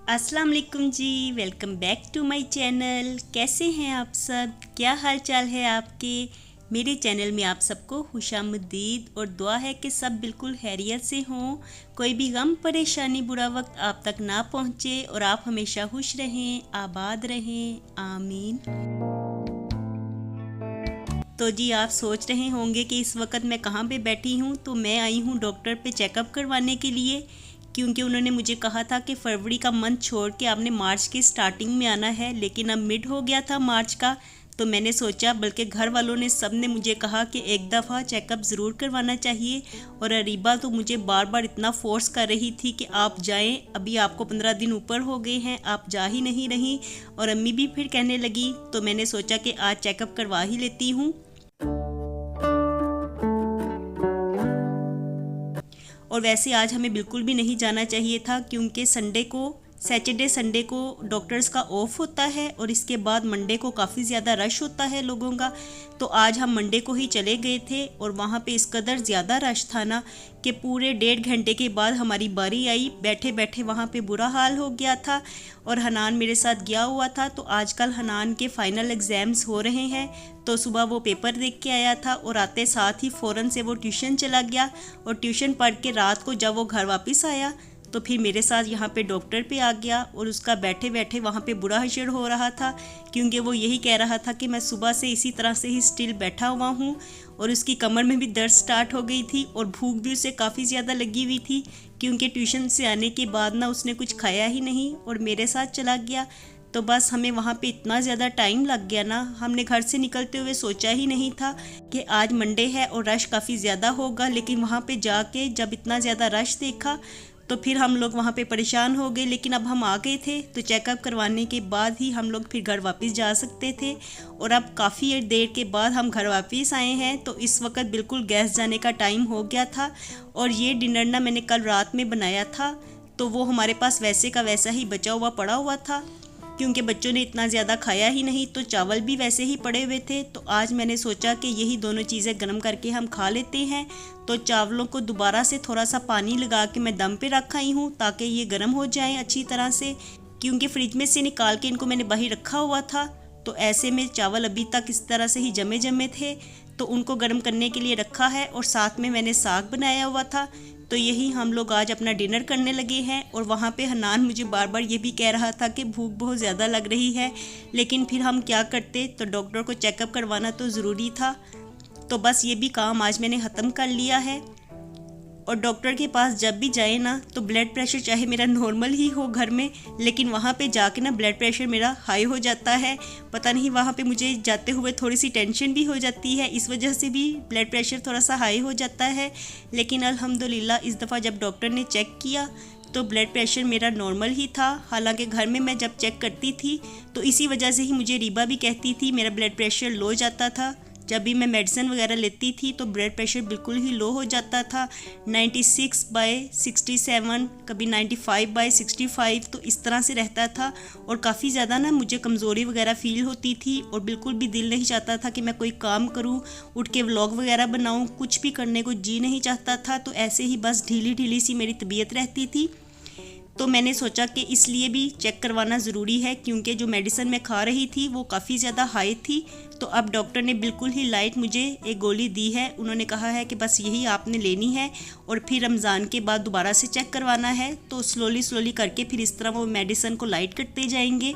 अस्सलाम वालेकुम जी। Welcome back to my channel. कैसे हैं आप सब? क्या हाल चाल है आपके? मेरे चैनल में आप सबको खुशामदीद और दुआ है कि सब बिल्कुल खैरियत से हों, कोई भी गम परेशानी बुरा वक्त आप तक ना पहुँचे और आप हमेशा खुश रहें, आबाद रहें, आमीन। तो जी आप सोच रहे होंगे कि इस वक्त मैं कहाँ पे बैठी हूँ। तो मैं आई हूँ डॉक्टर पे चेकअप करवाने के लिए, क्योंकि उन्होंने मुझे कहा था कि फरवरी का मंथ छोड़ के आपने मार्च की स्टार्टिंग में आना है, लेकिन अब मिड हो गया था मार्च का। तो मैंने सोचा, बल्कि घर वालों ने सब ने मुझे कहा कि एक दफ़ा चेकअप ज़रूर करवाना चाहिए। और अरीबा तो मुझे बार बार इतना फोर्स कर रही थी कि आप जाएं, अभी आपको 15 दिन ऊपर हो गए हैं, आप जा ही नहीं रही। और अम्मी भी फिर कहने लगी, तो मैंने सोचा कि आज चेकअप करवा ही लेती हूँ। और वैसे आज हमें बिल्कुल भी नहीं जाना चाहिए था, क्योंकि सैटरडे संडे को डॉक्टर्स का ऑफ होता है और इसके बाद मंडे को काफ़ी ज़्यादा रश होता है लोगों का। तो आज हम मंडे को ही चले गए थे और वहाँ पे इस कदर ज़्यादा रश था ना कि पूरे 1.5 घंटे के बाद हमारी बारी आई। बैठे बैठे वहाँ पे बुरा हाल हो गया था। और हनान मेरे साथ गया हुआ था। तो आजकल हनान के फाइनल एग्ज़ाम्स हो रहे हैं, तो सुबह वो पेपर देख के आया था और आते साथ ही फ़ौरन से वो ट्यूशन चला गया। और ट्यूशन पढ़ के रात को जब वो घर वापस आया तो फिर मेरे साथ यहाँ पे डॉक्टर पे आ गया। और उसका बैठे बैठे वहाँ पे बुरा हशर हो रहा था, क्योंकि वो यही कह रहा था कि मैं सुबह से इसी तरह से ही स्टिल बैठा हुआ हूँ। और उसकी कमर में भी दर्द स्टार्ट हो गई थी और भूख भी उसे काफ़ी ज़्यादा लगी हुई थी, क्योंकि ट्यूशन से आने के बाद ना उसने कुछ खाया ही नहीं और मेरे साथ चला गया। तो बस हमें वहाँ पे इतना ज़्यादा टाइम लग गया ना, हमने घर से निकलते हुए सोचा ही नहीं था कि आज मंडे है और रश काफ़ी ज़्यादा होगा। लेकिन वहाँ पे जाके जब इतना ज़्यादा रश देखा तो फिर हम लोग वहाँ पे परेशान हो गए। लेकिन अब हम आ गए थे, तो चेकअप करवाने के बाद ही हम लोग फिर घर वापस जा सकते थे। और अब काफ़ी देर के बाद हम घर वापस आए हैं। तो इस वक्त बिल्कुल गैस जाने का टाइम हो गया था। और ये डिनर ना मैंने कल रात में बनाया था, तो वो हमारे पास वैसे का वैसा ही बचा हुआ पड़ा हुआ था, क्योंकि बच्चों ने इतना ज़्यादा खाया ही नहीं। तो चावल भी वैसे ही पड़े हुए थे। तो आज मैंने सोचा कि यही दोनों चीज़ें गर्म करके हम खा लेते हैं। तो चावलों को दोबारा से थोड़ा सा पानी लगा के मैं दम पे रख आई हूँ, ताकि ये गर्म हो जाएं अच्छी तरह से, क्योंकि फ्रिज में से निकाल के इनको मैंने बाहर रखा हुआ था। तो ऐसे में चावल अभी तक इस तरह से ही जमे जमे थे, तो उनको गर्म करने के लिए रखा है। और साथ में मैंने साग बनाया हुआ था। तो यही हम लोग आज अपना डिनर करने लगे हैं। और वहाँ पे हनान मुझे बार बार ये भी कह रहा था कि भूख बहुत ज़्यादा लग रही है, लेकिन फिर हम क्या करते, तो डॉक्टर को चेकअप करवाना तो ज़रूरी था। तो बस ये भी काम आज मैंने ख़त्म कर लिया है। और डॉक्टर के पास जब भी जाए ना, तो ब्लड प्रेशर चाहे मेरा नॉर्मल ही हो घर में, लेकिन वहाँ पे जाके ना ब्लड प्रेशर मेरा हाई हो जाता है। पता नहीं, वहाँ पे मुझे जाते हुए थोड़ी सी टेंशन भी हो जाती है, इस वजह से भी ब्लड प्रेशर थोड़ा सा हाई हो जाता है। लेकिन अल्हम्दुलिल्लाह इस दफ़ा जब डॉक्टर ने चेक किया तो ब्लड प्रेशर मेरा नॉर्मल ही था। हालांकि घर में मैं जब चेक करती थी तो इसी वजह से ही मुझे रीबा भी कहती थी मेरा ब्लड प्रेशर लो जाता था। जब भी मैं मेडिसिन वगैरह लेती थी तो ब्लड प्रेशर बिल्कुल ही लो हो जाता था, 96/67, कभी 95/65, तो इस तरह से रहता था। और काफ़ी ज़्यादा ना मुझे कमज़ोरी वगैरह फ़ील होती थी और बिल्कुल भी दिल नहीं चाहता था कि मैं कोई काम करूं, उठ के व्लॉग वगैरह बनाऊं, कुछ भी करने को जी नहीं चाहता था। तो ऐसे ही बस ढीली ढीली सी मेरी तबीयत रहती थी। तो मैंने सोचा कि इसलिए भी चेक करवाना ज़रूरी है, क्योंकि जो मेडिसिन मैं खा रही थी वो काफ़ी ज़्यादा हाई थी। तो अब डॉक्टर ने बिल्कुल ही लाइट मुझे एक गोली दी है। उन्होंने कहा है कि बस यही आपने लेनी है और फिर रमज़ान के बाद दोबारा से चेक करवाना है। तो स्लोली करके फिर इस तरह वो मेडिसिन को लाइट करते जाएंगे,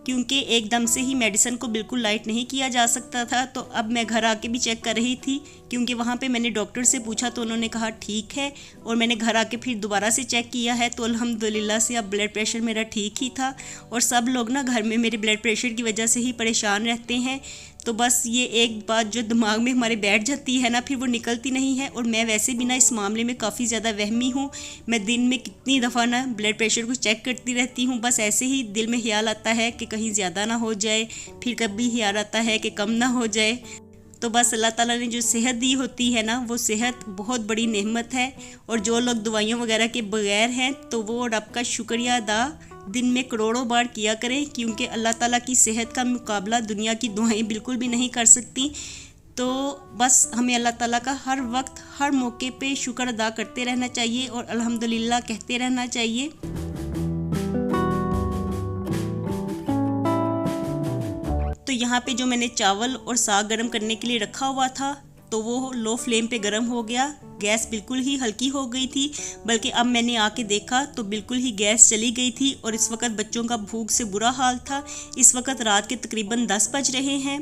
क्योंकि एकदम से ही मेडिसिन को बिल्कुल लाइट नहीं किया जा सकता था। तो अब मैं घर आके भी चेक कर रही थी, क्योंकि वहाँ पे मैंने डॉक्टर से पूछा तो उन्होंने कहा ठीक है। और मैंने घर आके फिर दोबारा से चेक किया है, तो अल्हम्दुलिल्लाह से अब ब्लड प्रेशर मेरा ठीक ही था। और सब लोग ना घर में मेरे ब्लड प्रेशर की वजह से ही परेशान रहते हैं। तो बस ये एक बात जो दिमाग में हमारे बैठ जाती है ना, फिर वो निकलती नहीं है। और मैं वैसे भी ना इस मामले में काफ़ी ज़्यादा वहमी हूँ। मैं दिन में कितनी दफ़ा ना ब्लड प्रेशर को चेक करती रहती हूँ। बस ऐसे ही दिल में ख्याल आता है कि कहीं ज़्यादा ना हो जाए, फिर कभी ख्याल आता है कि कम ना हो जाए। तो बस अल्लाह ताला ने जो सेहत दी होती है ना, वो सेहत बहुत बड़ी नेमत है। और जो लोग दवाइयों वगैरह के बगैर हैं, तो वो रब का शुक्रिया अदा दिन में करोड़ों बार किया करें, क्योंकि अल्लाह ताला की सेहत का मुकाबला दुनिया की दुआएं बिल्कुल भी नहीं कर सकती। तो बस हमें अल्लाह ताला का हर वक्त हर मौके पे शुक्र अदा करते रहना चाहिए और अल्हम्दुलिल्लाह कहते रहना चाहिए। यहाँ पे जो मैंने चावल और साग गर्म करने के लिए रखा हुआ था तो वो लो फ्लेम पे गर्म हो गया। गैस बिल्कुल ही हल्की हो गई थी, बल्कि अब मैंने आके देखा तो बिल्कुल ही गैस चली गई थी और इस वक्त बच्चों का भूख से बुरा हाल था। इस वक्त रात के तकरीबन 10 बज रहे हैं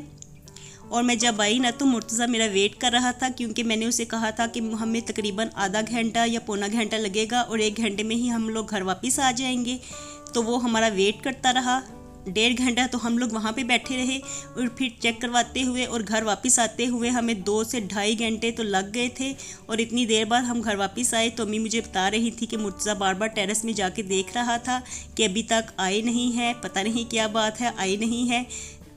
और मैं जब आई ना तो मुर्तज़ा मेरा वेट कर रहा था, क्योंकि मैंने उसे कहा था कि हमें तकरीबन आधा घंटा या पौना घंटा लगेगा और 1 घंटे में ही हम लोग घर वापस आ जाएंगे। तो वो हमारा वेट करता रहा। 1.5 घंटा तो हम लोग वहाँ पे बैठे रहे और फिर चेक करवाते हुए और घर वापस आते हुए हमें 2 से 2.5 घंटे तो लग गए थे। और इतनी देर बाद हम घर वापस आए तो अम्मी मुझे बता रही थी कि मुर्तज़ा बार बार टेरेस में जाके देख रहा था कि अभी तक आए नहीं है, पता नहीं क्या बात है, आए नहीं है।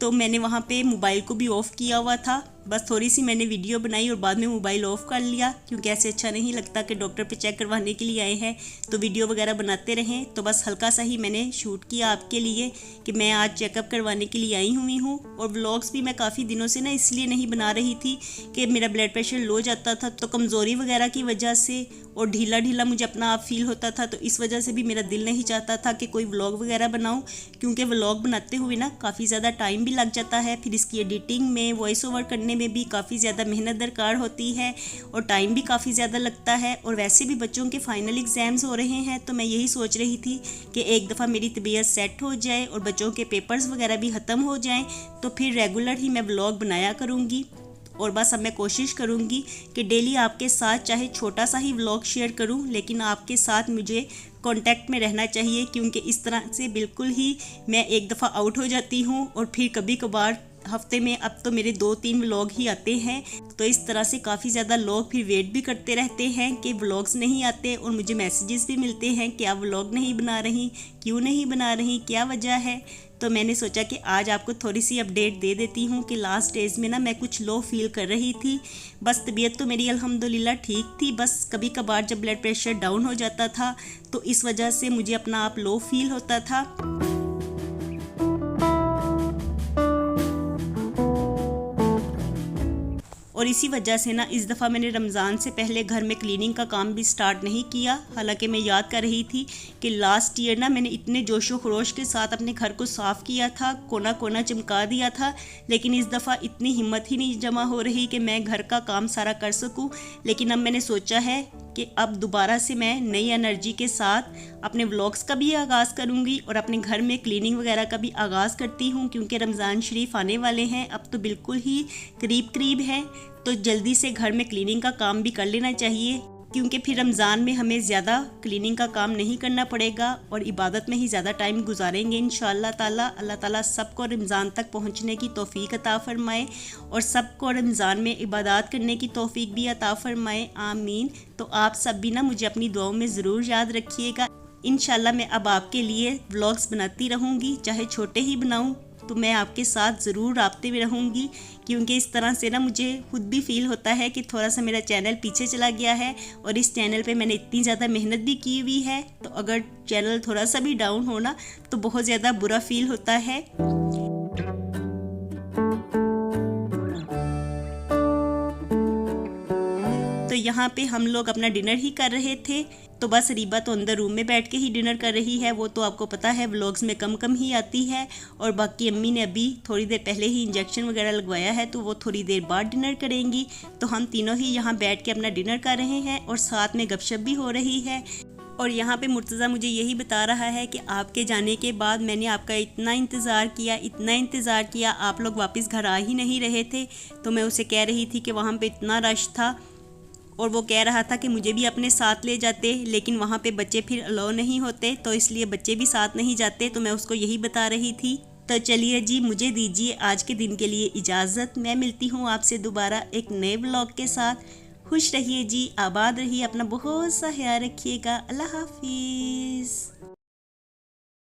तो मैंने वहाँ पे मोबाइल को भी ऑफ़ किया हुआ था, बस थोड़ी सी मैंने वीडियो बनाई और बाद में मोबाइल ऑफ़ कर लिया, क्योंकि ऐसे अच्छा नहीं लगता कि डॉक्टर पे चेक करवाने के लिए आए हैं तो वीडियो वगैरह बनाते रहें। तो बस हल्का सा ही मैंने शूट किया आपके लिए कि मैं आज चेकअप करवाने के लिए आई हुई हूँ। और व्लॉग्स भी मैं काफ़ी दिनों से ना इसलिए नहीं बना रही थी कि मेरा ब्लड प्रेशर लो जाता था, तो कमज़ोरी वगैरह की वजह से और ढीला ढीला मुझे अपना आप फील होता था, तो इस वजह से भी मेरा दिल नहीं चाहता था कि कोई व्लॉग वगैरह बनाऊँ, क्योंकि व्लॉग बनाते हुए ना काफ़ी ज़्यादा टाइम भी लग जाता है। फिर इसकी एडिटिंग में, वॉइस ओवर करने में भी काफ़ी ज़्यादा मेहनत दरकार होती है और टाइम भी काफ़ी ज़्यादा लगता है। और वैसे भी बच्चों के फाइनल एग्ज़ाम्स हो रहे हैं, तो मैं यही सोच रही थी कि एक दफ़ा मेरी तबीयत सेट हो जाए और बच्चों के पेपर्स वगैरह भी ख़त्म हो जाएं, तो फिर रेगुलर ही मैं व्लॉग बनाया करूँगी। और बस अब मैं कोशिश करूँगी कि डेली आपके साथ चाहे छोटा सा ही व्लॉग शेयर करूँ, लेकिन आपके साथ मुझे कांटेक्ट में रहना चाहिए, क्योंकि इस तरह से बिल्कुल ही मैं एक दफ़ा आउट हो जाती हूँ और फिर कभी कभार हफ्ते में अब तो मेरे 2-3 व्लॉग ही आते हैं। तो इस तरह से काफ़ी ज़्यादा लोग फिर वेट भी करते रहते हैं कि व्लॉग्स नहीं आते और मुझे मैसेजेस भी मिलते हैं कि आप व्लॉग नहीं बना रही, क्यों नहीं बना रही, क्या वजह है। तो मैंने सोचा कि आज आपको थोड़ी सी अपडेट दे देती हूँ कि लास्ट डेज़ में ना मैं कुछ लो फील कर रही थी। बस तबीयत तो मेरी अल्हम्दुलिल्लाह ठीक थी, बस कभी कभार जब ब्लड प्रेशर डाउन हो जाता था तो इस वजह से मुझे अपना आप लो फील होता था। और इसी वजह से ना इस दफ़ा मैंने रमज़ान से पहले घर में क्लीनिंग का काम भी स्टार्ट नहीं किया। हालांकि मैं याद कर रही थी कि लास्ट ईयर ना मैंने इतने जोशो खरोश के साथ अपने घर को साफ़ किया था, कोना कोना चमका दिया था, लेकिन इस दफ़ा इतनी हिम्मत ही नहीं जमा हो रही कि मैं घर का काम सारा कर सकूं। लेकिन अब मैंने सोचा है कि अब दोबारा से मैं नई एनर्जी के साथ अपने व्लॉग्स का भी आगाज़ करूंगी और अपने घर में क्लीनिंग वगैरह का भी आगाज़ करती हूं, क्योंकि रमज़ान शरीफ आने वाले हैं, अब तो बिल्कुल ही करीब है। तो जल्दी से घर में क्लीनिंग का काम भी कर लेना चाहिए, क्योंकि फिर रमज़ान में हमें ज़्यादा क्लीनिंग का काम नहीं करना पड़ेगा और इबादत में ही ज़्यादा टाइम गुजारेंगे इंशाअल्लाह ताला। अल्लाह ताला सबको रमज़ान तक पहुंचने की तौफीक अता फ़रमाए और सबको रमज़ान में इबादत करने की तौफीक भी अता फ़रमाए, आमीन। तो आप सब भी ना मुझे अपनी दुआओं में ज़रूर याद रखिएगा। इंशाअल्लाह मैं अब आपके लिए व्लॉग्स बनाती रहूँगी, चाहे छोटे ही बनाऊँ, तो मैं आपके साथ ज़रूर राब्ते में रहूँगी, क्योंकि इस तरह से ना मुझे खुद भी फील होता है कि थोड़ा सा मेरा चैनल पीछे चला गया है और इस चैनल पे मैंने इतनी ज़्यादा मेहनत भी की हुई है, तो अगर चैनल थोड़ा सा भी डाउन हो ना तो बहुत ज़्यादा बुरा फील होता है। तो यहाँ पे हम लोग अपना डिनर ही कर रहे थे, तो बस रीबा तो अंदर रूम में बैठ के ही डिनर कर रही है, वो तो आपको पता है व्लॉग्स में कम ही आती है। और बाकी अम्मी ने अभी थोड़ी देर पहले ही इंजेक्शन वगैरह लगवाया है, तो वो थोड़ी देर बाद डिनर करेंगी। तो हम तीनों ही यहाँ बैठ के अपना डिनर कर रहे हैं और साथ में गपशप भी हो रही है। और यहाँ पे मुर्तज़ा मुझे यही बता रहा है कि आपके जाने के बाद मैंने आपका इतना इंतज़ार किया, आप लोग वापस घर आ ही नहीं रहे थे। तो मैं उसे कह रही थी कि वहाँ पे इतना रश था और वो कह रहा था कि मुझे भी अपने साथ ले जाते, लेकिन वहाँ पे बच्चे फिर अलाउ नहीं होते, तो इसलिए बच्चे भी साथ नहीं जाते। तो मैं उसको यही बता रही थी। तो चलिए जी, मुझे दीजिए आज के दिन के लिए इजाज़त। मैं मिलती हूँ आपसे दोबारा एक नए व्लॉग के साथ। खुश रहिए जी, आबाद रहिए, अपना बहुत सा ख्याल रखिएगा। अल्लाह हाफिज़।